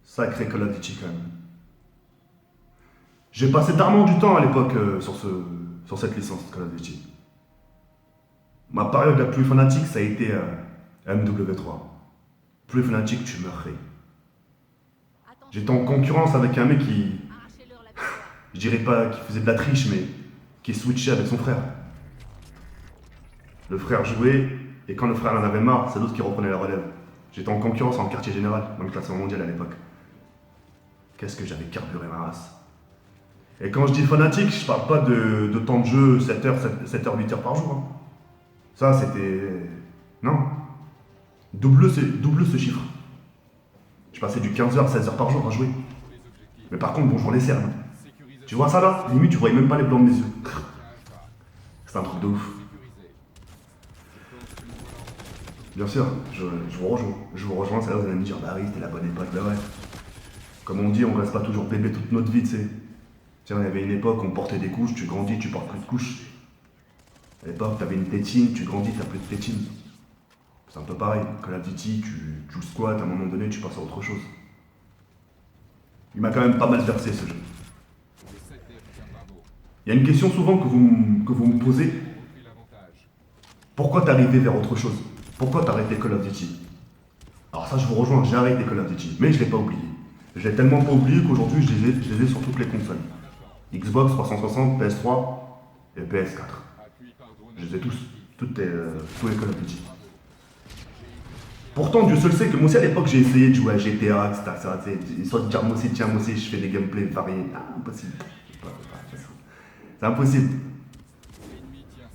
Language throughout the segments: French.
Sacré Call of Duty quand même. J'ai passé tellement du temps à l'époque sur cette licence Call of Duty. Ma période la plus fanatique, ça a été MW3. Plus fanatique, tu meurerais. J'étais en concurrence avec un mec qui, je dirais pas qui faisait de la triche, mais qui switchait avec son frère. Le frère jouait, et quand le frère en avait marre, c'est l'autre qui reprenait la relève. J'étais en concurrence en quartier général, dans le classement mondial à l'époque. Qu'est-ce que j'avais carburé ma race. Et quand je dis fanatique, je parle pas de temps de jeu 7h, 7h, 8h par jour. Hein. Ça, c'était... Non. Double ce chiffre. Je passais du 15h, 16h par jour à jouer. Mais par contre, bonjour les cernes. Tu vois ça là? Limite, tu voyais même pas les blancs de mes yeux. C'est un truc de ouf. Bien sûr, je vous rejoins. Je vous rejoins, c'est là vous allez me dire, bah oui, c'était la bonne époque, bah ouais. Comme on dit, on reste pas toujours bébé toute notre vie, tu sais. Tiens, il y avait une époque où on portait des couches, tu grandis, tu portes plus de couches. À l'époque, t'avais une tétine, tu grandis, t'as plus de tétine. C'est un peu pareil. Call of Duty, tu le squattes, à un moment donné, tu passes à autre chose. Il m'a quand même pas mal versé ce jeu. Il y a une question souvent que vous me posez. Pourquoi t'es arrivé vers autre chose? Pourquoi t'as arrêté Call of Duty? Alors ça, je vous rejoins, j'ai arrêté Call of Duty, mais je l'ai pas oublié. Je l'ai tellement pas oublié qu'aujourd'hui, je les ai sur toutes les consoles. Xbox 360, PS3 et PS4. Je les ai tous. Tous les Call of Duty. Pourtant, Dieu seul sait que moi aussi à l'époque j'ai essayé de jouer à GTA, etc. Histoire de dire moi aussi, tiens, moi aussi je fais des gameplays variés. Ah, impossible. C'est impossible.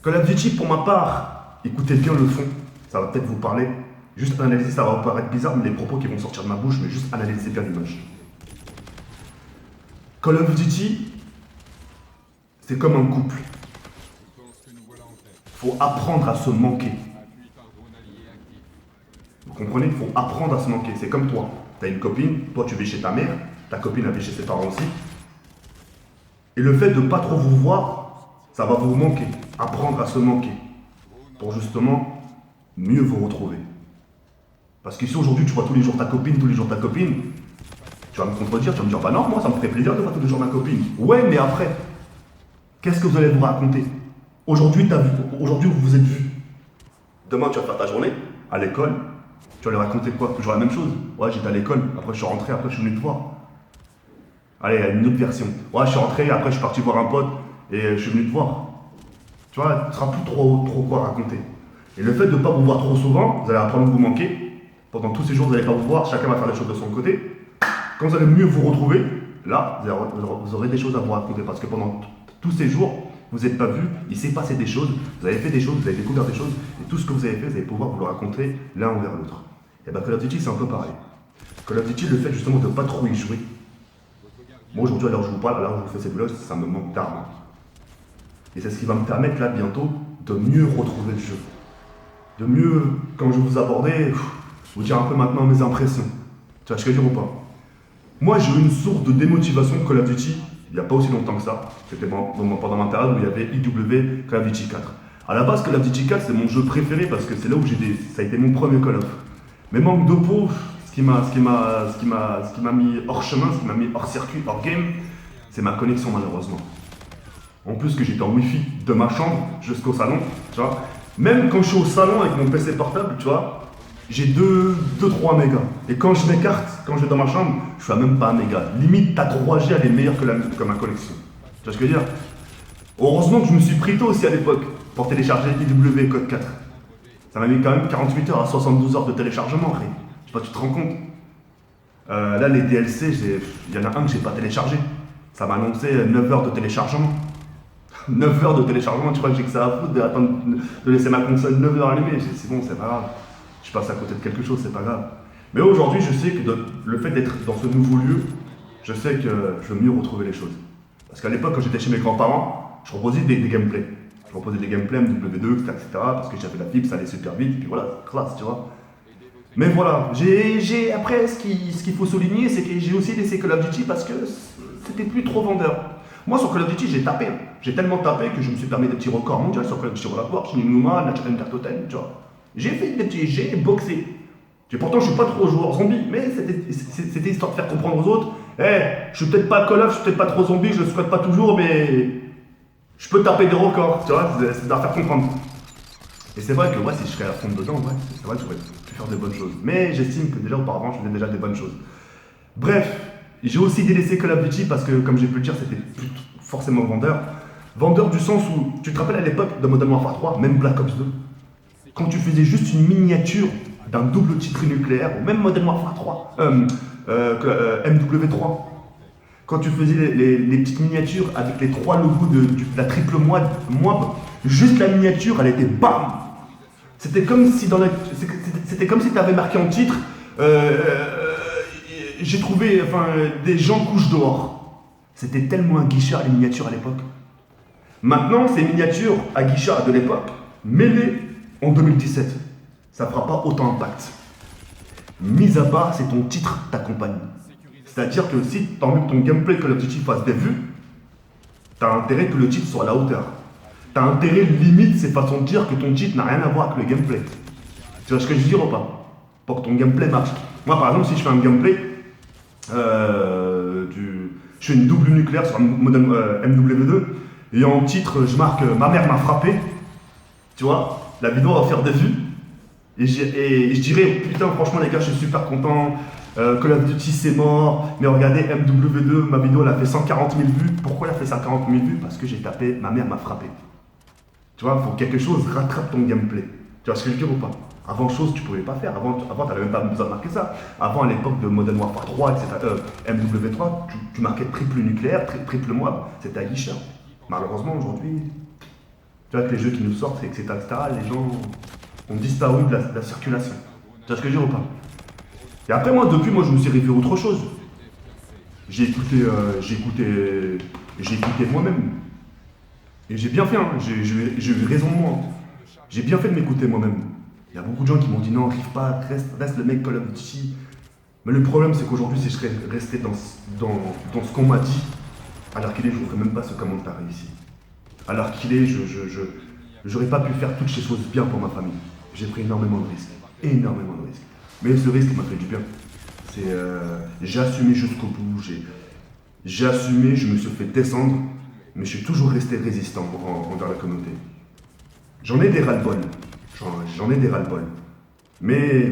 Call of Duty, pour ma part, écoutez bien le fond, ça va peut-être vous parler. Juste analyser, ça va vous paraître bizarre, mais les propos qui vont sortir de ma bouche, mais juste analyser bien l'image. Call of Duty, c'est comme un couple. Faut apprendre à se manquer. Vous comprenez? Il faut apprendre à se manquer. C'est comme toi. Tu as une copine, toi tu vis chez ta mère, ta copine elle vit chez ses parents aussi. Et le fait de ne pas trop vous voir, ça va vous manquer. Apprendre à se manquer. Pour justement mieux vous retrouver. Parce que si aujourd'hui tu vois tous les jours ta copine, tu vas me contredire, tu vas me dire, bah non, moi ça me ferait plaisir de voir tous les jours ma copine. Ouais, mais après, qu'est-ce que vous allez vous raconter? Aujourd'hui, vous vous êtes vus. Demain, tu vas faire ta journée à l'école. Tu vas lui raconter quoi? Toujours la même chose. Ouais, j'étais à l'école, après je suis rentré, après je suis venu te voir. Allez, il y a une autre version. Ouais, je suis rentré, après je suis parti voir un pote et je suis venu te voir. Tu vois, tu ne seras plus trop quoi raconter. Et le fait de ne pas vous voir trop souvent, vous allez apprendre à vous manquer. Pendant tous ces jours, vous n'allez pas vous voir, chacun va faire les choses de son côté. Quand vous allez mieux vous retrouver, là, vous aurez des choses à vous raconter. Parce que pendant tous ces jours, vous n'êtes pas vus, il s'est passé des choses, vous avez fait des choses, vous avez découvert des choses, et tout ce que vous avez fait, vous allez pouvoir vous le raconter l'un envers l'autre. Et bien Call of Duty, c'est un peu pareil. Call of Duty, le fait justement de ne pas trop y jouer. Moi aujourd'hui, à l'heure où je vous parle, à l'heure où je vous fais ces vlogs, ça me manque d'armes. Et c'est ce qui va me permettre là bientôt de mieux retrouver le jeu. De mieux, quand je vous abordais, vous dire un peu maintenant mes impressions. Tu vois ce que je veux dire ou pas? Moi j'ai eu une source de démotivation de Call of Duty il n'y a pas aussi longtemps que ça. C'était pendant ma période où il y avait IW Call of Duty 4. À la base, Call of Duty 4 c'est mon jeu préféré parce que c'est là où ça a été mon premier Call of. Mais manque de peau, ce qui m'a mis hors chemin, ce qui m'a mis hors circuit, hors game, c'est ma connexion malheureusement. En plus que j'étais en wifi de ma chambre jusqu'au salon, tu vois. Même quand je suis au salon avec mon PC portable, tu vois, j'ai 2-3 mégas. Et quand je m'écarte, quand je vais dans ma chambre, je suis à même pas 1 méga. Limite, ta 3G, elle est meilleure que ma connexion. Tu vois ce que je veux dire? Heureusement que je me suis pris tôt aussi à l'époque pour télécharger IW Code 4. Ça m'a mis quand même 48 heures à 72 heures de téléchargement, frère. Je sais pas, tu te rends compte? Là, les DLC, il y en a un que j'ai pas téléchargé. Ça m'a annoncé 9 heures de téléchargement. 9 heures de téléchargement, tu crois que j'ai que ça à foutre de laisser ma console 9 heures allumée? C'est bon, c'est pas grave. Je passe à côté de quelque chose, c'est pas grave. Mais aujourd'hui, je sais que le fait d'être dans ce nouveau lieu, je sais que je veux mieux retrouver les choses. Parce qu'à l'époque, quand j'étais chez mes grands-parents, je proposais des gameplays. Je proposais des gameplays MW2, etc. Parce que j'avais la fibre, ça allait super vite, et puis voilà, classe, tu vois. Mais voilà, après, ce qu'il faut souligner, c'est que j'ai aussi laissé Call of Duty parce que c'était plus trop vendeur. Moi, sur Call of Duty, j'ai tapé. J'ai tellement tapé que je me suis permis des petits records mondiaux sur Call of Duty World of War, chez Numa, Natural Totem, tu vois. J'ai boxé. Et pourtant, je suis pas trop joueur zombie, mais c'était histoire de faire comprendre aux autres. Eh, je suis peut-être pas Call of, je suis peut-être pas trop zombie, je le souhaite pas toujours, mais je peux taper des records, tu vois, c'est de leur faire comprendre. Et c'est vrai que ouais, si je serais à fond dedans, ouais, c'est vrai que j'aurais pu faire de bonnes choses. Mais j'estime que déjà auparavant, je faisais déjà des bonnes choses. Bref, j'ai aussi délaissé Call of Duty parce que, comme j'ai pu le dire, c'était plus forcément vendeur. Vendeur du sens où, tu te rappelles à l'époque de Modern Warfare 3, même Black Ops 2, quand tu faisais juste une miniature d'un double titre nucléaire, ou même Modern Warfare 3, MW3, quand tu faisais les petites miniatures avec les trois logos de la triple moib, juste la miniature, elle était BAM. C'était comme si c'était comme si tu avais marqué en titre j'ai trouvé des gens couchent dehors. C'était tellement un guichard les miniatures à l'époque. Maintenant, ces miniatures à guichard de l'époque, mêlées en 2017, ça fera pas autant d'impact. Mis à part, c'est ton titre t'accompagne. C'est-à-dire que si tu as envie que ton gameplay Call of Duty fasse des vues, tu as intérêt que le titre soit à la hauteur. Tu as intérêt, limite, c'est façon de dire que ton titre n'a rien à voir avec le gameplay. Tu vois ce que je veux dire ou pas? Pour que ton gameplay marche. Moi, par exemple, si je fais un gameplay, je fais une double nucléaire sur un modèle MW2, et en titre, je marque Ma mère m'a frappé, tu vois, la vidéo va faire des vues, et je dirais, putain, franchement, les gars, je suis super content. Call of Duty c'est mort, mais regardez MW2, ma vidéo elle a fait 140 000 vues. Pourquoi elle a fait 140 000 vues? Parce que j'ai tapé Ma mère m'a frappé. Tu vois, il faut que quelque chose rattrape ton gameplay. Tu vois ce que je veux dire ou pas? Avant chose, tu pouvais pas faire. Avant tu n'avais même pas besoin de marquer ça. Avant, à l'époque de Modern Warfare 3, etc., MW3, tu marquais triple nucléaire, triple moab. C'était à guichet. Malheureusement, aujourd'hui, tu vois, avec les jeux qui nous sortent, etc., les gens ont disparu de la circulation. Tu vois ce que je veux dire ou pas? Et après, depuis, je me suis réveillé autre chose. J'ai écouté moi-même. Et j'ai bien fait, hein. J'ai eu raison de moi. J'ai bien fait de m'écouter moi-même. Il y a beaucoup de gens qui m'ont dit non, arrive pas, reste le mec Call of Duty. Mais le problème, c'est qu'aujourd'hui, si je serais resté dans ce qu'on m'a dit, à l'heure qu'il est, je ne ferais même pas ce commentaire ici. À l'heure qu'il est, j'aurais pas pu faire toutes ces choses bien pour ma famille. J'ai pris énormément de risques. Énormément de risques. Mais ce risque m'a fait du bien. J'ai assumé jusqu'au bout. J'ai assumé, je me suis fait descendre, mais je suis toujours resté résistant envers la communauté. J'en ai des ras-le-bol. J'en ai des ras-le-bol. Mais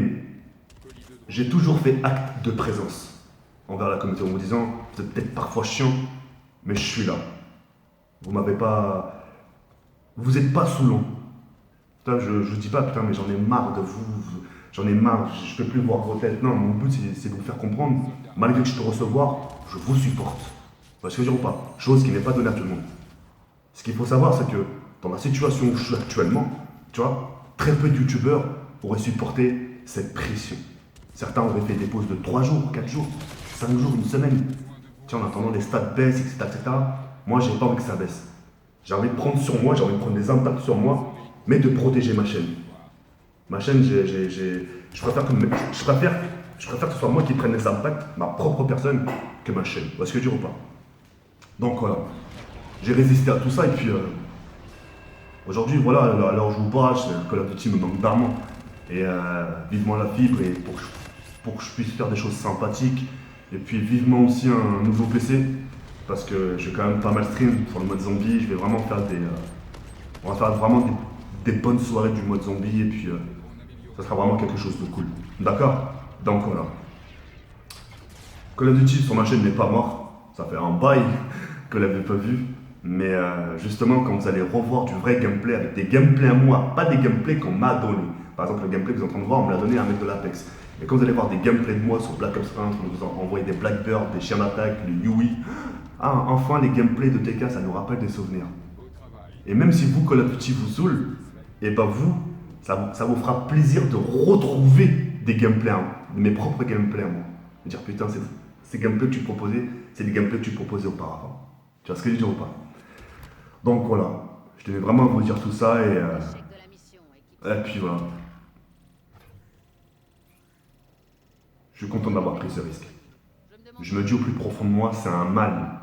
j'ai toujours fait acte de présence envers la communauté en me disant, c'est peut-être parfois chiant, mais je suis là. Vous m'avez pas. Vous n'êtes pas saoulant. Je dis pas, putain, mais j'en ai marre de vous. J'en ai marre, je ne peux plus voir vos têtes. Non, mon but, c'est de vous faire comprendre, malgré que je peux recevoir, je vous supporte. Vous voyez ce que je veux dire ou pas? Chose qui n'est pas donnée à tout le monde. Ce qu'il faut savoir, c'est que dans la situation où je suis actuellement, tu vois, très peu de youtubeurs auraient supporté cette pression. Certains auraient fait des pauses de 3 jours, 4 jours, 5 jours, une semaine. Tu vois, en attendant les stats baissent, etc. Moi, j'ai pas envie que ça baisse. J'ai envie de prendre sur moi, j'ai envie de prendre des impacts sur moi, mais de protéger ma chaîne. Ma chaîne, je préfère que ce soit moi qui prenne les impacts, ma propre personne, que ma chaîne. Vous voyez ce que je veux dire ou pas? Donc voilà, j'ai résisté à tout ça et puis aujourd'hui, voilà, à l'heure où je vous parle, Call of Duty me manque d'armes. Et vivement la fibre et pour que je puisse faire des choses sympathiques. Et puis vivement aussi un nouveau PC, parce que je vais quand même pas mal stream sur le mode zombie. Je vais vraiment faire on va faire vraiment des bonnes soirées du mode zombie et puis ça sera vraiment quelque chose de cool. D'accord? Donc voilà. Call of Duty sur ma chaîne n'est pas mort. Ça fait un bail que vous l'avez pas vu. Mais justement, quand vous allez revoir du vrai gameplay avec des gameplays à moi, pas des gameplays qu'on m'a donné. Par exemple, le gameplay que vous êtes en train de voir, on me l'a donné à un mec de l'Apex. Et quand vous allez voir des gameplays de moi sur Black Ops 1, on vous envoie des Blackbird, des chiens d'attaque, les Yui. Ah, enfin, les gameplays de TK, ça nous rappelle des souvenirs. Et même si vous, Call of Duty vous saoule, et ben vous, ça vous fera plaisir de retrouver des gameplays, mes propres gameplays à moi. De dire putain, ces gameplays que tu proposais, c'est des gameplays que tu proposais auparavant. Tu vois ce que je veux dire ou pas? Donc voilà, je tenais vraiment à vous dire tout ça et puis voilà. Je suis content d'avoir pris ce risque. Je me dis au plus profond de moi, c'est un mal.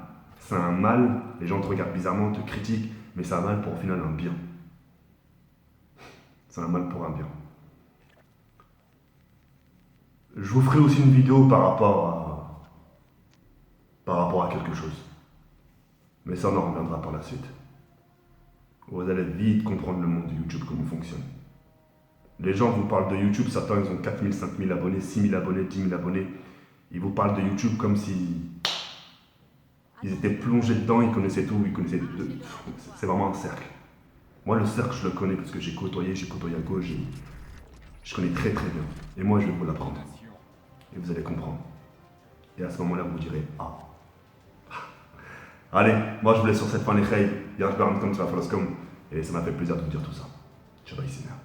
C'est un mal, les gens te regardent bizarrement, te critiquent, mais c'est un mal pour au final un bien. C'est un mal pour un bien. Je vous ferai aussi une vidéo par rapport à quelque chose. Mais ça, on en reviendra par la suite. Vous allez vite comprendre le monde de YouTube, comment il fonctionne. Les gens vous parlent de YouTube, certains ils ont 4000, 5000 abonnés, 6000 abonnés, 10 000 abonnés. Ils vous parlent de YouTube comme si ils étaient plongés dedans, ils connaissaient tout, ils connaissaient tout. C'est vraiment un cercle. Moi, le cercle, je le connais parce que j'ai côtoyé à gauche, je connais très très bien. Et moi, je vais vous l'apprendre. Et vous allez comprendre. Et à ce moment-là, vous direz ah. Allez, moi je vous laisse sur cette fin les khayr. Et ça m'a fait plaisir de vous dire tout ça. Shabbat Shalom.